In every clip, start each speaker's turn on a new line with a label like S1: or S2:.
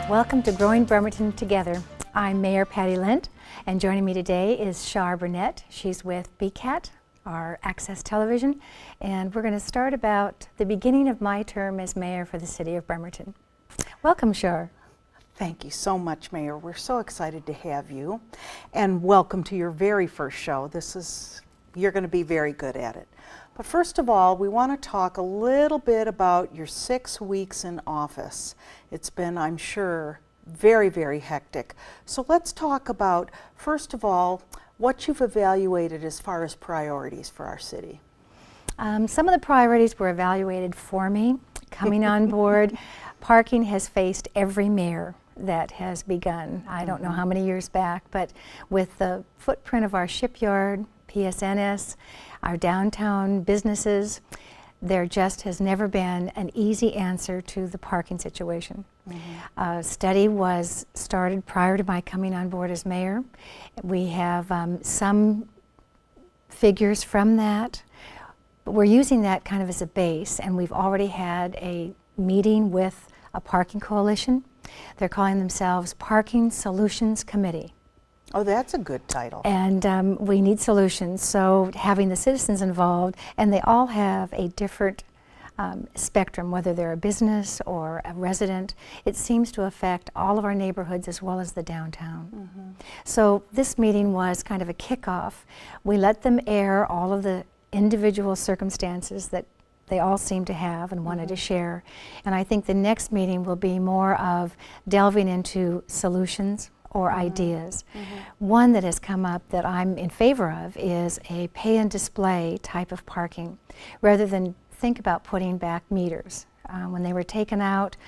S1: Welcome to Growing Bremerton Together. I'm Mayor Patty Lent, and joining me today is Shar Burnett. She's with BCAT, our Access Television, and we're going to start about the beginning of my term as mayor for the city of Bremerton. Welcome, Shar.
S2: Thank you so much, Mayor. We're so excited to have you, and welcome to your very first show. You're going to be very good at it. But first of all, we want to talk a little bit about your 6 weeks in office. It's been, I'm sure, very, very hectic. So let's talk about, first of all, what you've evaluated as far as priorities for our city.
S1: Some of the priorities were evaluated for me. Coming on board, parking has faced every mayor that has begun. I don't know how many years back, but with the footprint of our shipyard, PSNS, our downtown businesses, there just has never been an easy answer to the parking situation. A study was started prior to my coming on board as mayor. We have some figures from that, but we're using that kind of as a base, and we've already had a meeting with a parking coalition. They're calling themselves Parking Solutions Committee.
S2: Oh, that's a good title.
S1: And we need solutions, so having the citizens involved, and they all have a different spectrum, whether they're a business or a resident. It seems to affect all of our neighborhoods as well as the downtown. So this meeting was kind of a kickoff. We let them air all of the individual circumstances that they all seem to have and wanted to share. And I think the next meeting will be more of delving into solutions or ideas. One that has come up that I'm in favor of is a pay and display type of parking, rather than think about putting back meters. When they were taken out,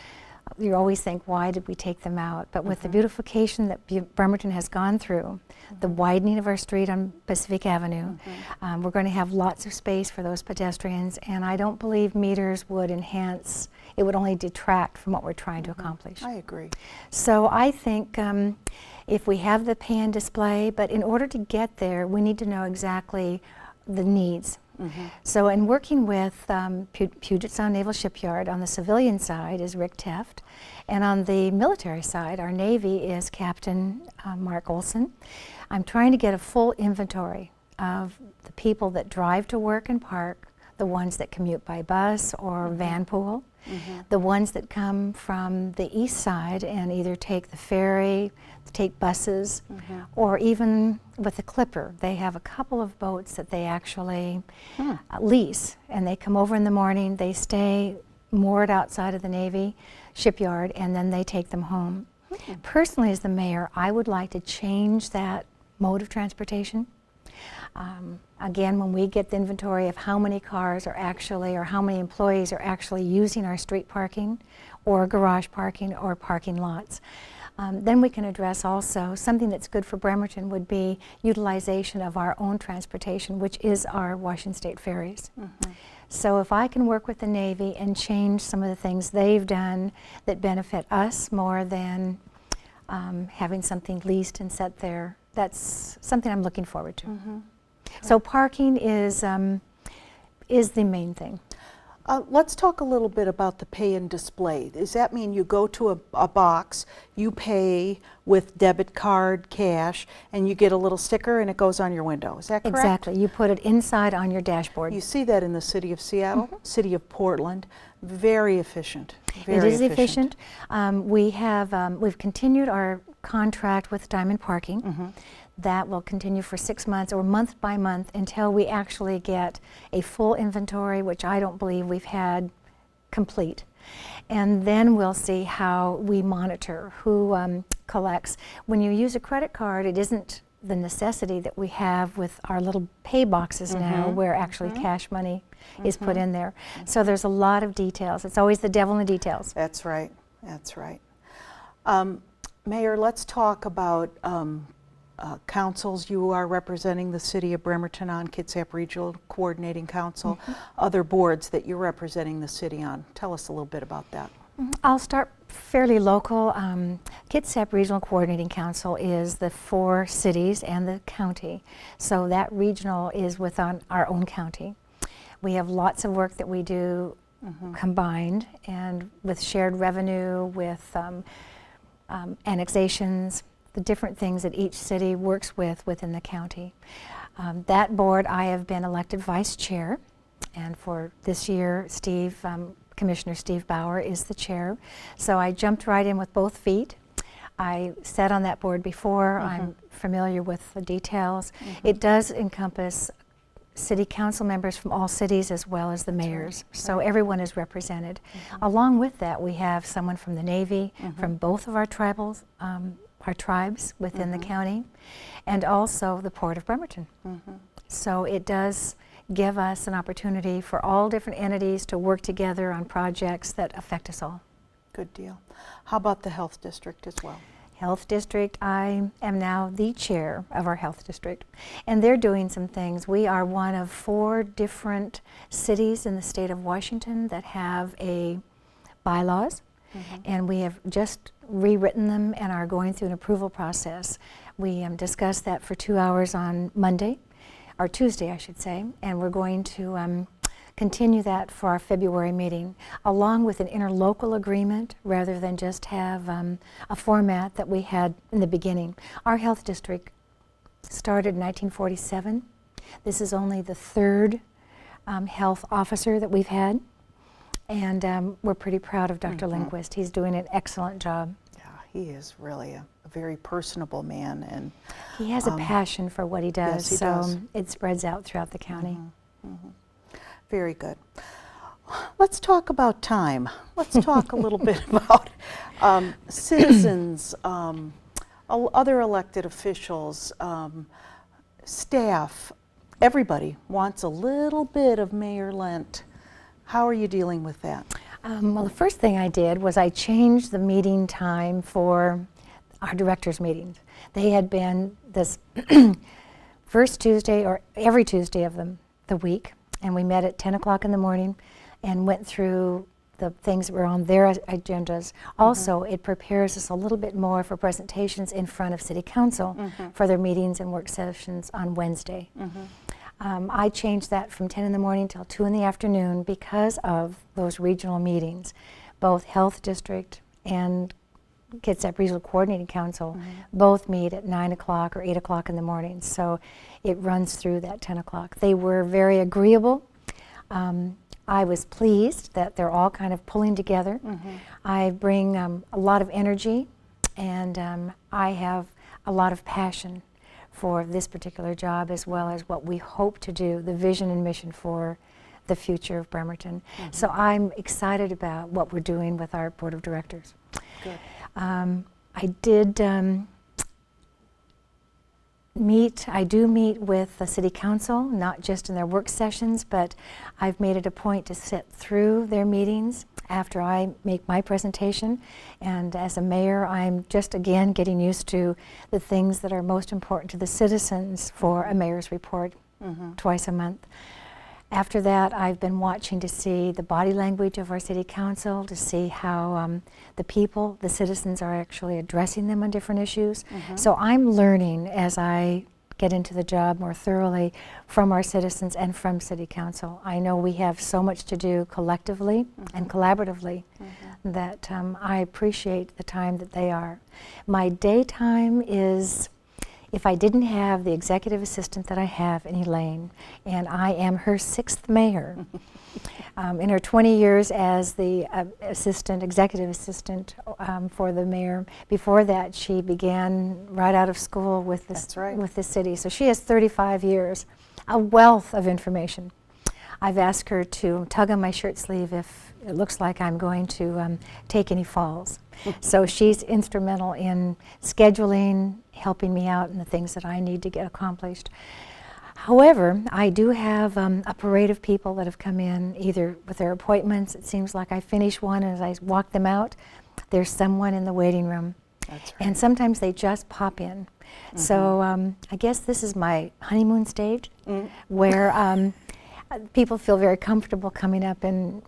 S1: you always think, why did we take them out? But with the beautification that Bremerton has gone through, the widening of our street on Pacific Avenue, we're going to have lots of space for those pedestrians, and I don't believe meters would enhance, it would only detract from what we're trying to accomplish.
S2: I agree.
S1: So I think if we have the pay and display, but in order to get there, we need to know exactly the needs. So in working with Puget Sound Naval Shipyard, on the civilian side is Rick Teft, and on the military side, our Navy is Captain Mark Olson. I'm trying to get a full inventory of the people that drive to work and park, the ones that commute by bus or van pool, the ones that come from the east side and either take the ferry, take buses, or even with the Clipper. They have a couple of boats that they actually lease, and they come over in the morning, they stay moored outside of the Navy shipyard, and then they take them home. Personally, as the mayor, I would like to change that mode of transportation. Again, when we get the inventory of how many cars are actually, or how many employees are actually using our street parking, or garage parking, or parking lots, then we can address also something that's good for Bremerton would be utilization of our own transportation, which is our Washington State ferries. So if I can work with the Navy and change some of the things they've done that benefit us more than having something leased and set there, that's something I'm looking forward to. So parking is the main thing.
S2: Let's talk a little bit about the pay and display. Does that mean you go to a box, you pay with debit card, cash, and you get a little sticker and it goes on your window? Is that correct?
S1: Exactly. You put it inside on your dashboard.
S2: You see that in the city of Seattle, city of Portland. Very efficient.
S1: It is efficient. We've continued our contract with Diamond Parking. That will continue for 6 months or month by month until we actually get a full inventory, which I don't believe we've had complete. And then we'll see how we monitor who collects. When you use a credit card, it isn't the necessity that we have with our little pay boxes now, where actually cash money is put in there. So there's a lot of details. It's always the devil in the details.
S2: That's right. That's right. Mayor, let's talk about councils. You are representing the city of Bremerton-Kitsap Regional Coordinating Council, other boards that you're representing the city on. Tell us a little bit about that.
S1: I'll start fairly local. Kitsap Regional Coordinating Council is the 4 cities and the county. So that regional is within our own county. We have lots of work that we do combined, and with shared revenue, with annexations, the different things that each city works with within the county. That board, I have been elected vice chair, and for this year, Commissioner Steve Bauer is the chair. So I jumped right in with both feet. I sat on that board before. I'm familiar with the details. It does encompass city council members from all cities as well as the mayors. So everyone is represented. Along with that, we have someone from the Navy, from both of our tribes within the county, and also the Port of Bremerton. So it does give us an opportunity for all different entities to work together on projects that affect us all.
S2: Good deal. How about the health district as well?
S1: Health district, I am now the chair of our health district, and they're doing some things. We are one of 4 different cities in the state of Washington that have bylaws, and we have just rewritten them and are going through an approval process. We discussed that for 2 hours on Monday, or Tuesday I should say, and we're going to continue that for our February meeting, along with an interlocal agreement rather than just have a format that we had in the beginning. Our health district started in 1947. This is only the 3rd health officer that we've had, and we're pretty proud of Dr. Lindquist. He's doing an excellent job.
S2: Yeah, he is really a very personable man, and
S1: he has a passion for what he does,
S2: yes, he does.
S1: It spreads out throughout the county.
S2: Very good. Let's talk about time. Let's talk a little bit about citizens, other elected officials, staff. Everybody wants a little bit of Mayor Lent. How are you dealing with that?
S1: Well, the first thing I did was I changed the meeting time for our directors' meetings. They had been this first Tuesday, or every Tuesday of the week, and we met at 10 o'clock in the morning and went through the things that were on their agendas. Also, it prepares us a little bit more for presentations in front of City Council for their meetings and work sessions on Wednesday. I changed that from 10 in the morning till 2 in the afternoon because of those regional meetings. Both Health District and Kitsap Regional Coordinating Council both meet at 9 o'clock or 8 o'clock in the morning, so it runs through that 10 o'clock. They were very agreeable. I was pleased that they're all kind of pulling together. I bring a lot of energy, and I have a lot of passion for this particular job, as well as what we hope to do, the vision and mission for the future of Bremerton. So I'm excited about what we're doing with our Board of Directors.
S2: Good.
S1: I do meet with the City Council, not just in their work sessions, but I've made it a point to sit through their meetings after I make my presentation. And as a mayor, I'm just again getting used to the things that are most important to the citizens for a mayor's report twice a month. After that, I've been watching to see the body language of our City Council, to see how the citizens are actually addressing them on different issues. So I'm learning as I get into the job more thoroughly from our citizens and from City Council. I know we have so much to do collectively and collaboratively that I appreciate the time that they are. My daytime is, if I didn't have the executive assistant that I have in Elaine, and I am her 6th mayor, in her 20 years as the executive assistant for the mayor. Before that, she began right out of school with this city. So she has 35 years, a wealth of information. I've asked her to tug on my shirt sleeve if it looks like I'm going to take any falls. So she's instrumental in scheduling, helping me out in the things that I need to get accomplished. However, I do have a parade of people that have come in, either with their appointments. It seems like I finish one, and as I walk them out, there's someone in the waiting room.
S2: That's right.
S1: And sometimes they just pop in. So I guess this is my honeymoon stage, where people feel very comfortable coming up and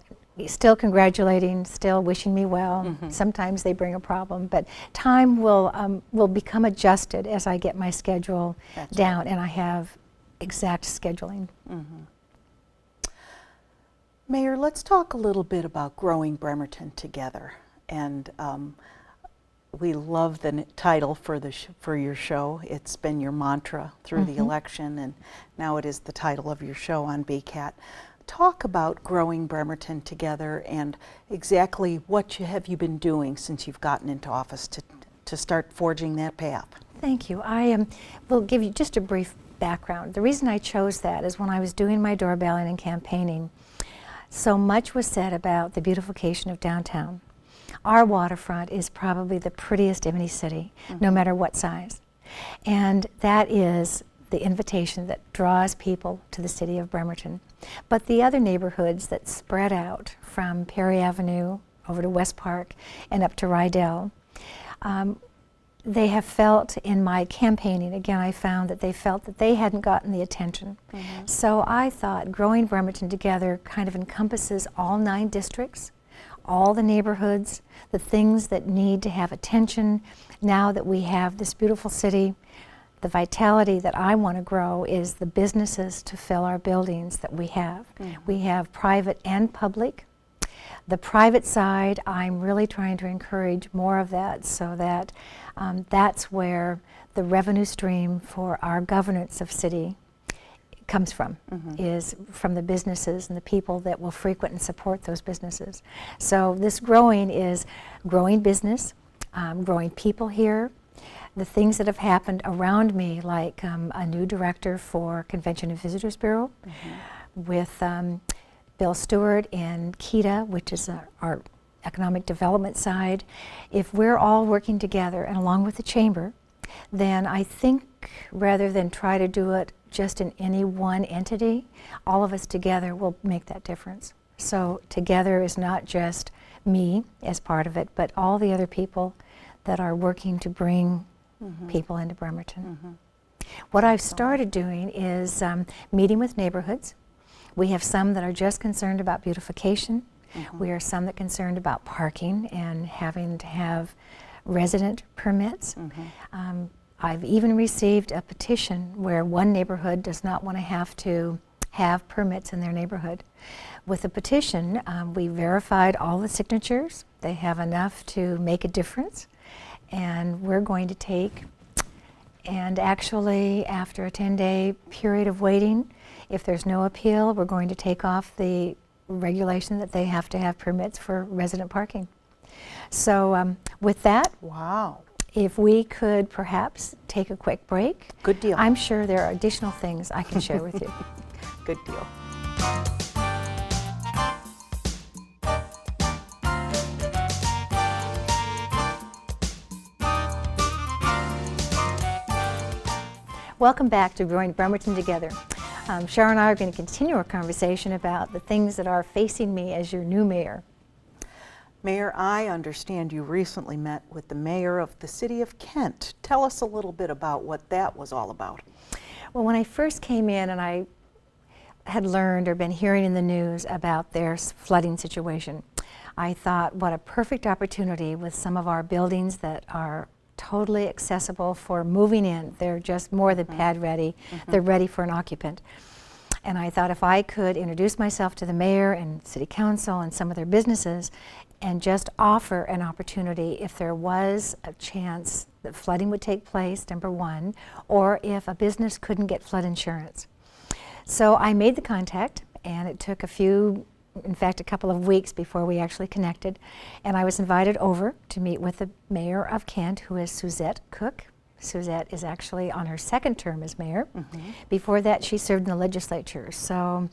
S1: still congratulating, still wishing me well. Sometimes they bring a problem, but time will become adjusted as I get my schedule down, and I have exact scheduling.
S2: Mayor, let's talk a little bit about Growing Bremerton Together. And we love the title for for your show. It's been your mantra through the election, and now it is the title of your show on BCAT. Talk about Growing Bremerton Together and exactly what have you been doing since you've gotten into office to start forging that path.
S1: Thank you. I will give you just a brief background. The reason I chose that is when I was doing my doorbelling and campaigning, so much was said about the beautification of downtown. Our waterfront is probably the prettiest of any city, no matter what size. And that is the invitation that draws people to the city of Bremerton. But the other neighborhoods that spread out from Perry Avenue over to West Park and up to Rydell, they have felt in my campaigning, again, I found that they felt that they hadn't gotten the attention. So I thought Growing Bremerton Together kind of encompasses all 9 districts, all the neighborhoods, the things that need to have attention now that we have this beautiful city. The vitality that I want to grow is the businesses to fill our buildings that we have. We have private and public. The private side, I'm really trying to encourage more of that so that that's where the revenue stream for our governance of city comes from, is from the businesses and the people that will frequent and support those businesses. So this growing is growing business, growing people here, the things that have happened around me, like a new director for Convention and Visitors Bureau with Bill Stewart and KETA, which is our economic development side. If we're all working together and along with the chamber, then I think rather than try to do it just in any one entity, all of us together will make that difference. So together is not just me as part of it, but all the other people that are working to bring people into Bremerton. What I've started doing is meeting with neighborhoods. We have some that are just concerned about beautification. We are some that are concerned about parking and having to have resident permits. I've even received a petition where one neighborhood does not want to have permits in their neighborhood. With the petition, we verified all the signatures. They have enough to make a difference. And we're going to take, and actually after a 10-day period of waiting, if there's no appeal, we're going to take off the regulation that they have to have permits for resident parking. So with that, if we could perhaps take a quick break.
S2: Good deal.
S1: I'm sure there are additional things I can share with you.
S2: Good deal.
S1: Welcome back to Growing Bremerton Together. Cheryl and I are going to continue our conversation about the things that are facing me as your new mayor.
S2: Mayor, I understand you recently met with the mayor of the city of Kent. Tell us a little bit about what that was all about.
S1: Well, when I first came in and I had learned or been hearing in the news about their flooding situation, I thought what a perfect opportunity with some of our buildings that are totally accessible for moving in. They're just more than pad ready. They're ready for an occupant. And I thought if I could introduce myself to the mayor and city council and some of their businesses and just offer an opportunity if there was a chance that flooding would take place, number one, or if a business couldn't get flood insurance. So I made the contact, and it took in fact, a couple of weeks before we actually connected. And I was invited over to meet with the mayor of Kent, who is Suzette Cook. Suzette is actually on her 2nd term as mayor. Before that, she served in the legislature, so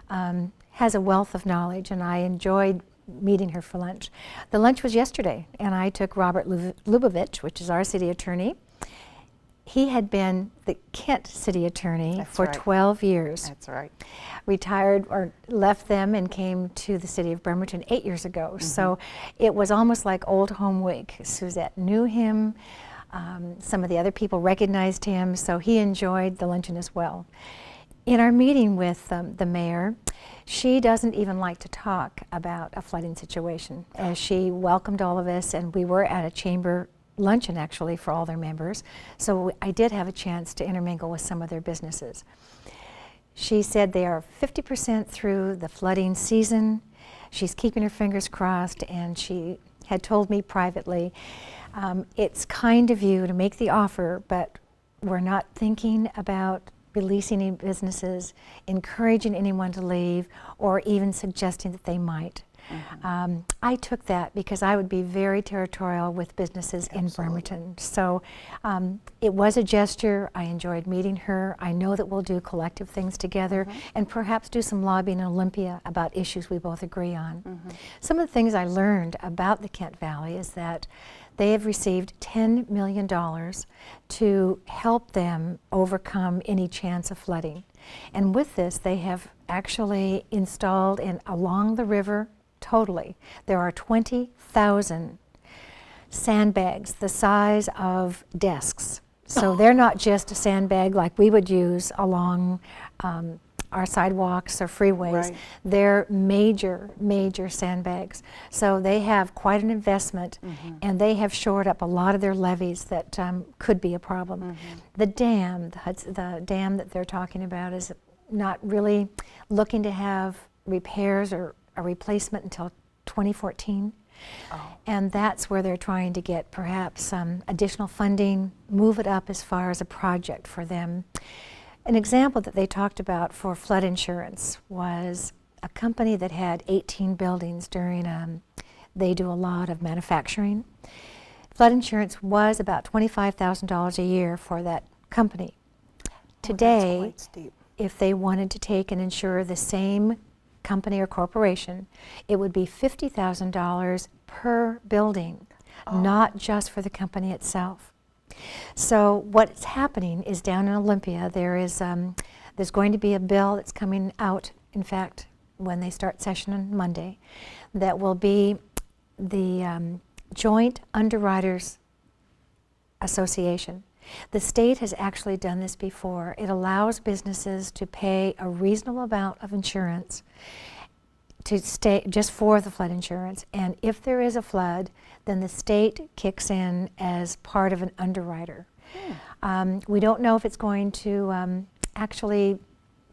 S1: has a wealth of knowledge, and I enjoyed meeting her for lunch. The lunch was yesterday, and I took Robert Lubavitch, which is our city attorney. He had been the Kent city attorney for 12 years.
S2: That's right.
S1: Retired or left them and came to the city of Bremerton 8 years ago. So it was almost like old home week. Suzette knew him. Some of the other people recognized him, so he enjoyed the luncheon as well. In our meeting with the mayor, she doesn't even like to talk about a flooding situation, as she welcomed all of us, and we were at a chamber luncheon actually for all their members, so I did have a chance to intermingle with some of their businesses. She said they are 50% through the flooding season. She's keeping her fingers crossed, and she had told me privately, it's kind of you to make the offer, but we're not thinking about releasing any businesses, encouraging anyone to leave, or even suggesting that they might. I took that because I would be very territorial with businesses in Bremerton. So it was a gesture. I enjoyed meeting her. I know that we'll do collective things together and perhaps do some lobbying in Olympia about issues we both agree on. Some of the things I learned about the Kent Valley is that they have received $10 million to help them overcome any chance of flooding. And with this, they have actually installed along the river. Totally. There are 20,000 sandbags the size of desks. So they're not just a sandbag like we would use along our sidewalks or freeways.
S2: Right.
S1: They're major, major sandbags. So they have quite an investment, and they have shored up a lot of their levees that could be a problem. The dam that they're talking about is not really looking to have repairs or a replacement until 2014. And that's where they're trying to get perhaps some additional funding, move it up as far as a project for them. An example that they talked about for flood insurance was a company that had 18 buildings during, they do a lot of manufacturing. Flood insurance was about $25,000 a year for that company. Today,
S2: that's quite steep.
S1: If they wanted to take and insure the same company or corporation, it would be $50,000 per building, not just for the company itself. So what's happening is down in Olympia, there's going to be a bill that's coming out, in fact, when they start session on Monday, that will be the Joint Underwriters Association. The state has actually done this before. It allows businesses to pay a reasonable amount of insurance to stay just for the flood insurance, and if there is a flood, then the state kicks in as part of an underwriter. We don't know if it's going to actually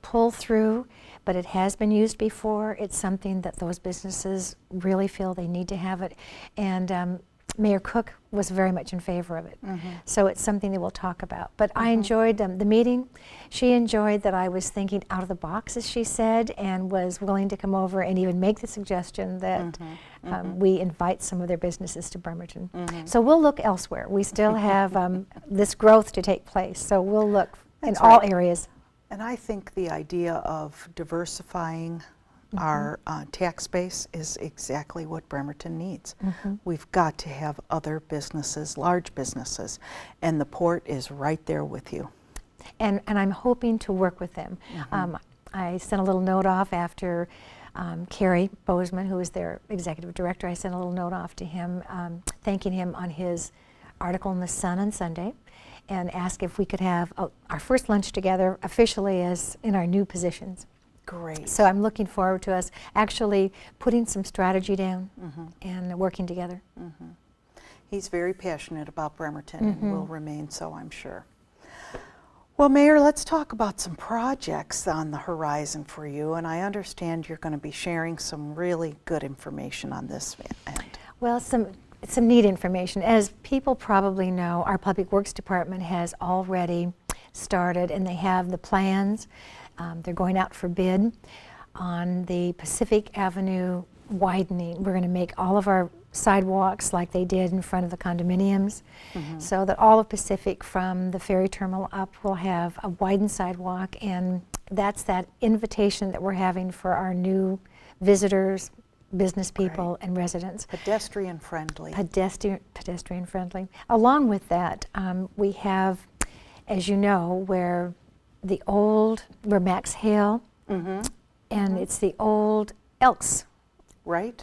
S1: pull through, but it has been used before. It's something that those businesses really feel they need to have it, and Mayor Cook was very much in favor of it. So it's something that we'll talk about. But I enjoyed the meeting. She enjoyed that I was thinking out of the box, as she said, and was willing to come over and even make the suggestion that we invite some of their businesses to Bremerton. So we'll look elsewhere. We still have this growth to take place, so we'll look in all areas.
S2: And I think the idea of diversifying our tax base is exactly what Bremerton needs. We've got to have other businesses, large businesses, and the port is right there with you.
S1: And I'm hoping to work with them. I sent a little note off after Kerry Bozeman, who is their executive director, I sent a little note off to him thanking him on his article in the Sun on Sunday, and asked if we could have our first lunch together officially as in our new positions.
S2: Great.
S1: So I'm looking forward to us actually putting some strategy down and working together.
S2: He's very passionate about Bremerton and will remain so, I'm sure. Well, Mayor, let's talk about some projects on the horizon for you, and I understand you're going to be sharing some really good information on this end.
S1: Well, some neat information. As people probably know, our Public Works Department has already started, and they have the plans. They're going out for bid on the Pacific Avenue widening. We're going to make all of our sidewalks like they did in front of the condominiums, so that all of Pacific from the ferry terminal up will have a widened sidewalk, and that's that invitation that we're having for our new visitors, business people, and residents.
S2: Pedestrian friendly.
S1: Pedestrian friendly. Along with that, we have, as you know, where Max Hale, and it's the old Elks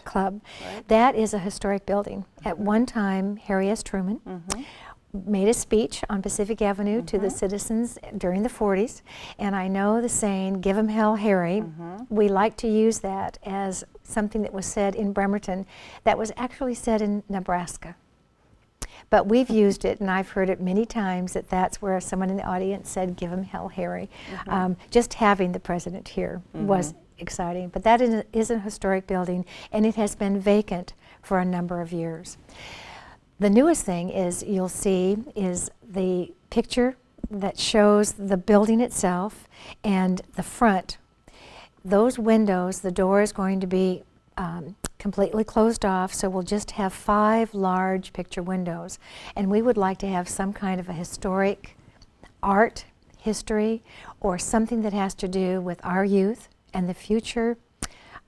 S1: Club. That is a historic building. At one time, Harry S. Truman made a speech on Pacific Avenue to the citizens during the 40s, and I know the saying, "Give 'em hell, Harry." We like to use that as something that was said in Bremerton that was actually said in Nebraska. But we've used it, and I've heard it many times, that's where someone in the audience said, "Give 'em hell, Harry." Just having the president here was exciting. But that is a historic building, and it has been vacant for a number of years. The newest thing is you'll see is the picture that shows the building itself and the front. Those windows, the door is going to be completely closed off, so we'll just have 5 large picture windows. And we would like to have some kind of a historic art history or something that has to do with our youth and the future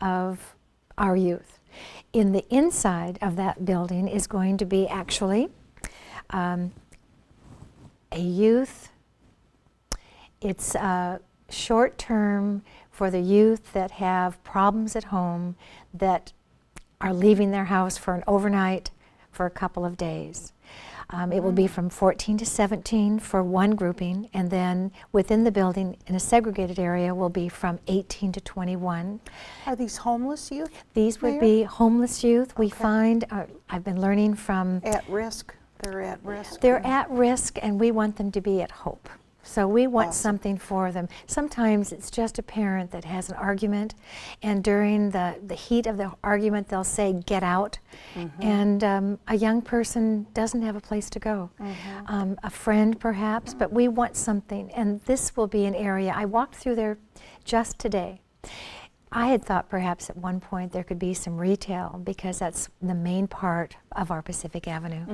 S1: of our youth. In the inside of that building is going to be actually a youth, it's short term for the youth that have problems at home, that are leaving their house for an overnight for a couple of days. It will be from 14 to 17 for one grouping, and then within the building in a segregated area will be from 18 to 21.
S2: Are these homeless youth?
S1: These would
S2: Mayor?
S1: be homeless youth. We
S2: Okay.
S1: find, I've been learning from...
S2: At risk? They're at risk?
S1: They're at risk, and we want them to be at hope. So we want
S2: Awesome.
S1: something for them. Sometimes it's just a parent that has an argument, and during the heat of the argument they'll say, "Get out," and a young person doesn't have a place to go. A friend perhaps, but we want something, and this will be an area. I walked through there just today. I had thought perhaps at one point there could be some retail because that's the main part of our Pacific Avenue.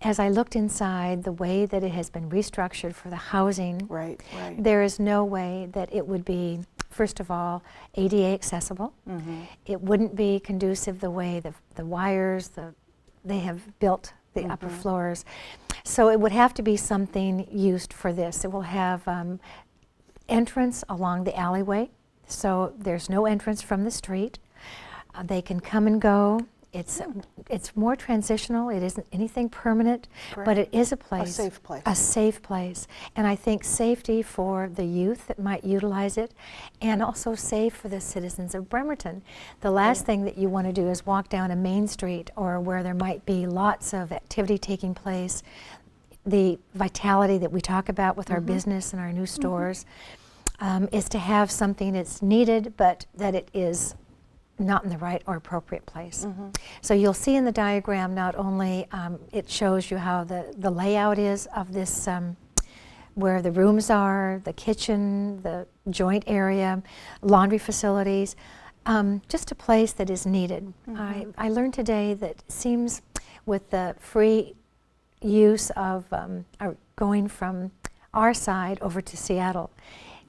S1: As I looked inside, the way that it has been restructured for the housing,
S2: Right, right.
S1: there is no way that it would be, first of all, ADA accessible. It wouldn't be conducive the way the wires, they have built the upper floors. So it would have to be something used for this. It will have entrance along the alleyway. So there's no entrance from the street. They can come and go. It's more transitional. It isn't anything permanent, but it is a place.
S2: A safe place.
S1: A safe place. And I think safety for the youth that might utilize it, and also safe for the citizens of Bremerton. The last thing that you want to do is walk down a main street or where there might be lots of activity taking place. The vitality that we talk about with our business and our new stores. Is to have something that's needed, but that it is not in the right or appropriate place. So you'll see in the diagram not only it shows you how the layout is of this, where the rooms are, the kitchen, the joint area, laundry facilities, just a place that is needed. I learned today that it seems with the free use of going from our side over to Seattle,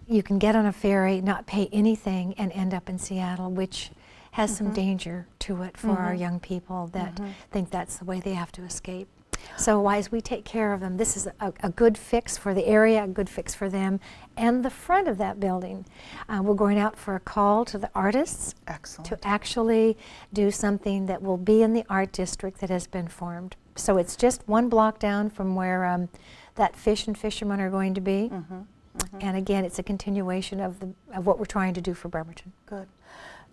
S1: you can get on a ferry, not pay anything, and end up in Seattle, which has some danger to it for our young people that think that's the way they have to escape. So as we take care of them, this is a good fix for the area, a good fix for them. And the front of that building, we're going out for a call to the artists to actually do something that will be in the art district that has been formed. So it's just one block down from where that fish and fishermen are going to be. And again, it's a continuation of what we're trying to do for Bremerton.
S2: Good.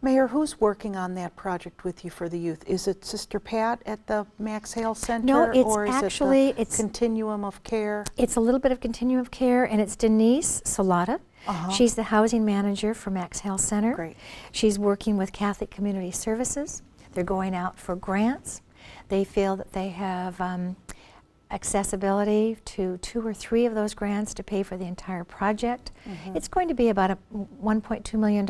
S2: Mayor, who's working on that project with you for the youth? Is it Sister Pat at the Max Hale Center?
S1: No, it's
S2: or is
S1: actually,
S2: it the Continuum of Care?
S1: It's a little bit of continuum of care, and it's Denise Solata. She's the housing manager for Max Hale Center.
S2: Great.
S1: She's working with Catholic Community Services. They're going out for grants. They feel that they have accessibility to 2 or 3 of those grants to pay for the entire project. It's going to be about $1.2 million.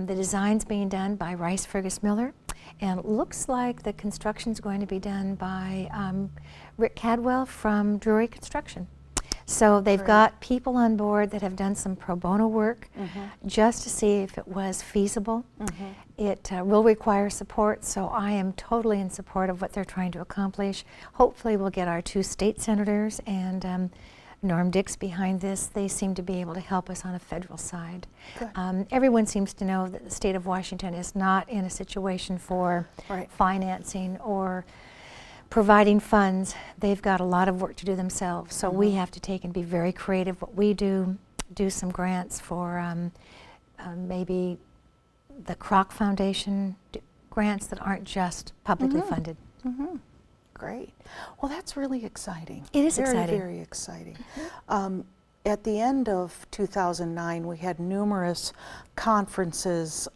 S1: The design's being done by Rice Fergus Miller, and it looks like the construction's going to be done by Rick Cadwell from Drury Construction. So they've got people on board that have done some pro bono work just to see if it was feasible. It will require support, so I am totally in support of what they're trying to accomplish. Hopefully we'll get our 2 state senators and Norm Dix behind this. They seem to be able to help us on a federal side. Everyone seems to know that the state of Washington is not in a situation for financing or providing funds. They've got a lot of work to do themselves, so we have to take and be very creative. What we do some grants for maybe the Kroc Foundation, grants that aren't just publicly funded.
S2: Great. Well, that's really exciting.
S1: It is
S2: very,
S1: exciting.
S2: Very exciting. At the end of 2009, we had numerous conferences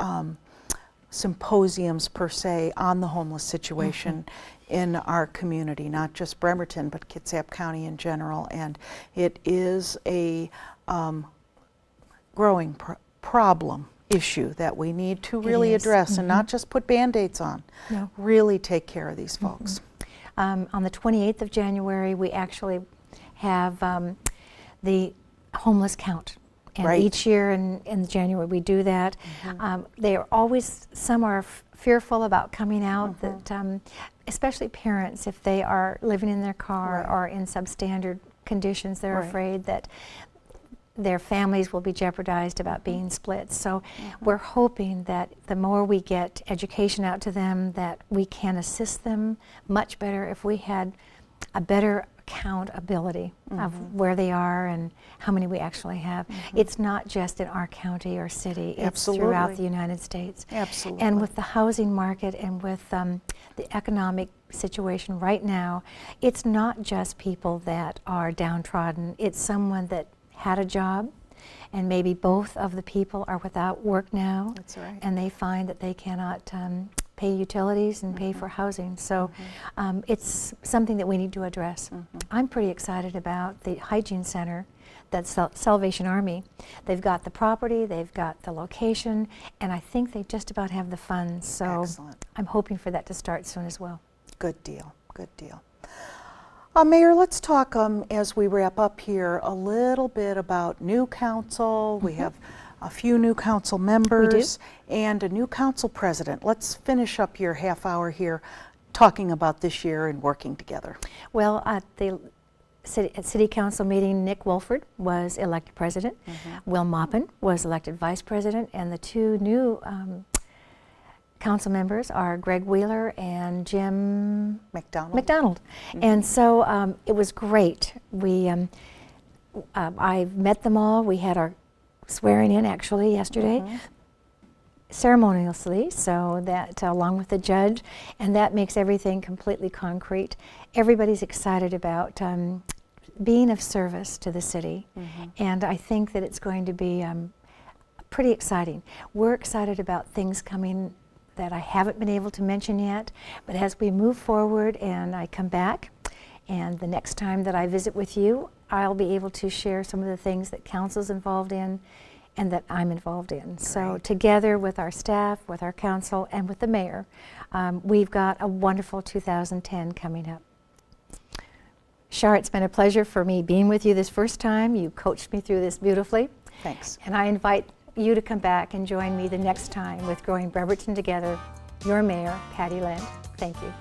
S2: symposiums per se on the homeless situation in our community, not just Bremerton, but Kitsap County in general. And it is a growing problem, issue that we need to really address and not just put Band-Aids on.
S1: No.
S2: Really take care of these folks.
S1: On the 28th of January, we actually have the homeless count. And
S2: Right.
S1: each year in January we do that. They are always, some are fearful about coming out, that especially parents, if they are living in their car
S2: Right.
S1: or in substandard conditions, they're
S2: Right.
S1: afraid that their families will be jeopardized about being split. So we're hoping that the more we get education out to them, that we can assist them much better if we had a better accountability of where they are and how many we actually have. It's not just in our county or city, it's throughout
S2: Absolutely.
S1: the United States.
S2: Absolutely.
S1: And with the housing market and with the economic situation right now, it's not just people that are downtrodden, it's someone that had a job, and maybe both of the people are without work now.
S2: That's right.
S1: And they find that they cannot pay utilities and pay for housing. So it's something that we need to address. I'm pretty excited about the hygiene center that's Salvation Army. They've got the property, they've got the location, and I think they just about have the funds. So
S2: Excellent.
S1: I'm hoping for that to start soon as well.
S2: Good deal, good deal. Mayor, let's talk as we wrap up here a little bit about new council. We have a few new council members and a new council president. Let's finish up your half hour here talking about this year and working together.
S1: Well, at the city council meeting, Nick Wolford was elected president. Will Maupin was elected vice president, and the two new council members are Greg Wheeler and Jim McDonald. And so it was great. I met them all. We had our swearing in actually yesterday, ceremoniously, so that along with the judge, and that makes everything completely concrete. Everybody's excited about being of service to the city, and I think that it's going to be pretty exciting. We're excited about things coming that I haven't been able to mention yet, but as we move forward and I come back, and the next time that I visit with you, I'll be able to share some of the things that council's involved in and that I'm involved in. So together with our staff, with our council, and with the mayor, we've got a wonderful 2010 coming up. Shar, it's been a pleasure for me being with you this first time. You coached me through this beautifully.
S2: Thanks.
S1: And I invite you to come back and join me the next time with Growing Bremerton Together. Your Mayor, Patty Lent. Thank you.